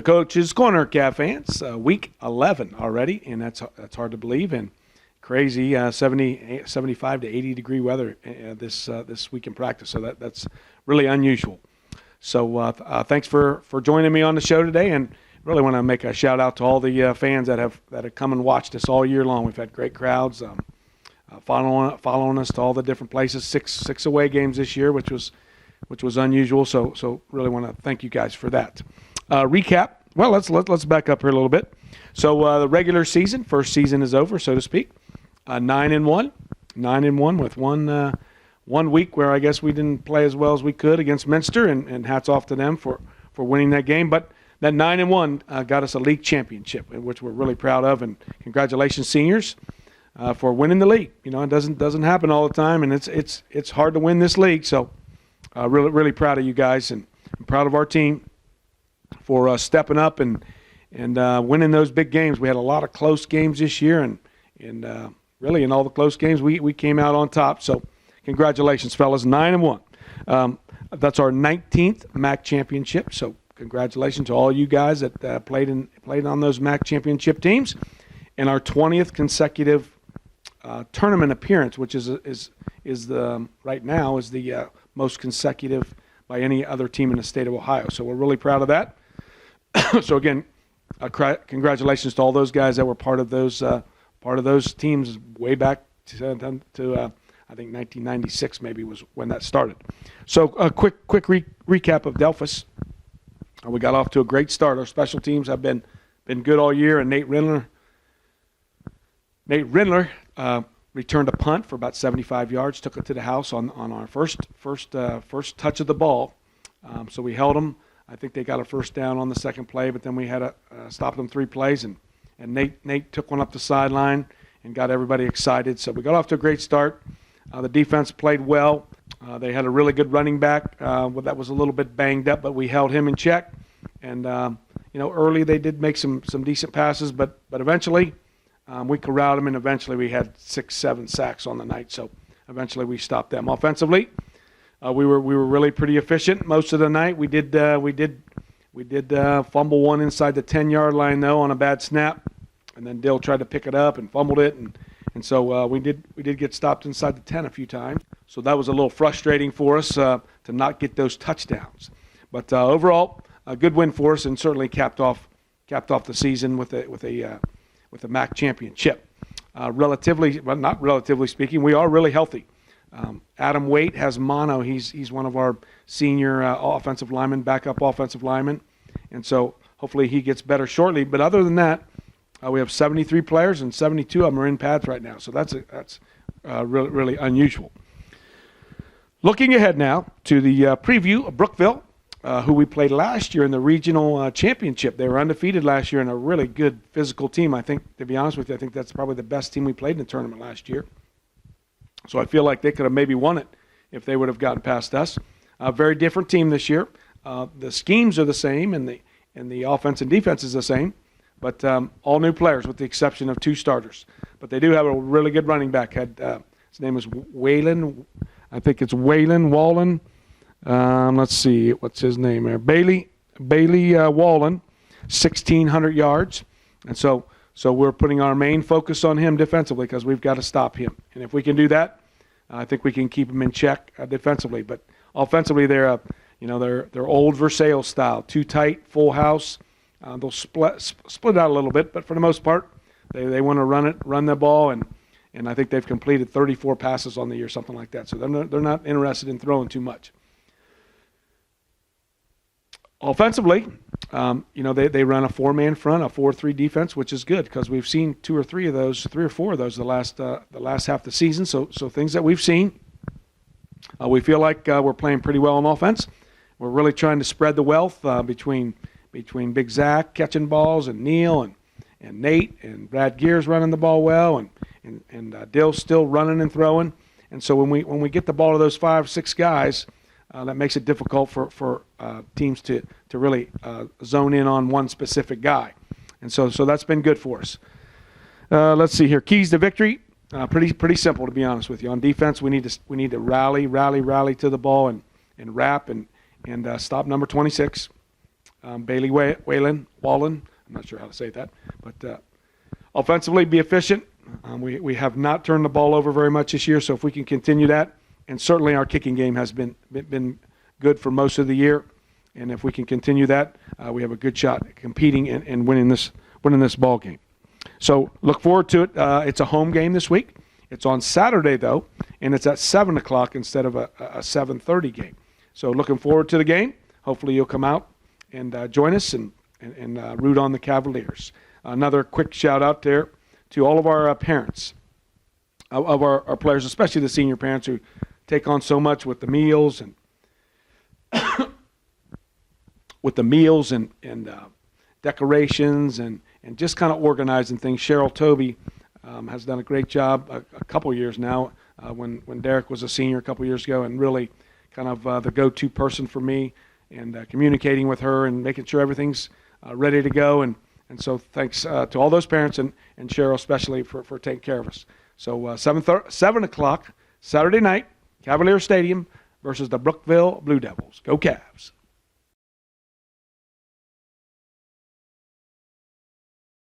Coach's Corner, Cavs fans. Week 11 already, and that's hard to believe. And crazy 75 to 80 degree weather this week in practice. So that's really unusual. So thanks for joining me on the show today, and really want to make a shout out to all the fans that have come and watched us all year long. We've had great crowds following us to all the different places. Six away games this year, which was unusual. So really want to thank you guys for that. Recap. Well, let's back up here a little bit. So the regular season, first season is over, so to speak. 9-1 with one week where I guess we didn't play as well as we could against Minster, and hats off to them for winning that game. But that 9-1 got us a league championship, which we're really proud of, and congratulations, seniors, for winning the league. You know, it doesn't happen all the time, and it's hard to win this league. So really proud of you guys, and I'm proud of our team for stepping up and winning those big games. We had a lot of close games this year, and really in all the close games we came out on top. So congratulations, fellas, 9-1. That's our 19th MAC championship. So congratulations to all you guys that played on those MAC championship teams, and our 20th consecutive tournament appearance, which is the right now is the most consecutive by any other team in the state of Ohio. So we're really proud of that. So again, congratulations to all those guys that were part of those teams way back to I think 1996 maybe was when that started. So a quick recap of Delphos. We got off to a great start. Our special teams have been good all year, and Nate Rindler returned a punt for about 75 yards, took it to the house on our first touch of the ball. So we held them. I think they got a first down on the second play, but then we had to stop them 3 plays, and Nate took one up the sideline and got everybody excited. So we got off to a great start. The defense played well. They had a really good running back that was a little bit banged up, but we held him in check. And early they did make some decent passes, but eventually we corralled them, and eventually we had 6-7 sacks on the night. So eventually we stopped them. Offensively, we were really pretty efficient most of the night. We did fumble one inside the 10-yard line though on a bad snap, and then Dill tried to pick it up and fumbled it, and so we did get stopped inside the 10 a few times. So that was a little frustrating for us to not get those touchdowns. But overall, a good win for us, and certainly capped off the season with a MAC championship. Not relatively speaking, we are really healthy. Adam Waite has mono. He's one of our senior offensive linemen, backup offensive linemen, and so hopefully he gets better shortly. But other than that, we have 73 players, and 72 of them are in pads right now. So that's really unusual. Looking ahead now to the preview of Brookville, who we played last year in the regional championship. They were undefeated last year and a really good physical team. I think, to be honest with you, I think that's probably the best team we played in the tournament last year. So I feel like they could have maybe won it if they would have gotten past us. A very different team this year. The schemes are the same, and the offense and defense is the same, but all new players with the exception of 2 starters. But they do have a really good running back. His name is Waylon. I think it's Waylon Wallen. Let's see, what's his name there? Bailey Wallen, 1,600 yards. And so we're putting our main focus on him defensively because we've got to stop him. And if we can do that, I think we can keep him in check defensively. But offensively, they're old Versailles style, too tight, full house. They'll split out a little bit, but for the most part, they want to run the ball, and I think they've completed 34 passes on the year, something like that. So they're not interested in throwing too much. Offensively, they run a 4-man front, a 4-3 defense, which is good because we've seen 3 or 4 of those the last half of the season. So things that we've seen, we feel like we're playing pretty well on offense. We're really trying to spread the wealth between Big Zach catching balls and Neil and Nate and Brad Gears running the ball well and Dill's still running and throwing. And so when we get the ball to those 5-6 guys, that makes it difficult for teams to really zone in on one specific guy. And so that's been good for us. Let's see here. Keys to victory, pretty simple, to be honest with you. On defense, we need to rally to the ball and wrap and stop number 26. Bailey Wallen, I'm not sure how to say that, but offensively be efficient. We have not turned the ball over very much this year, so if we can continue that, and certainly our kicking game has been good for most of the year, and if we can continue that, we have a good shot at competing and winning this ball game. So look forward to it. It's a home game this week. It's on Saturday, though, and it's at 7 o'clock instead of a 7:30 game. So looking forward to the game. Hopefully you'll come out and join us and root on the Cavaliers. Another quick shout-out there to all of our parents of our players, especially the senior parents who take on so much with the meals and decorations and just kind of organizing things. Cheryl Toby has done a great job a couple years now when Derek was a senior a couple years ago, and really kind of the go-to person for me, and communicating with her and making sure everything's ready to go. And so thanks to all those parents and Cheryl especially for taking care of us. So 7 o'clock Saturday night, Cavalier Stadium versus the Brookville Blue Devils. Go Cavs.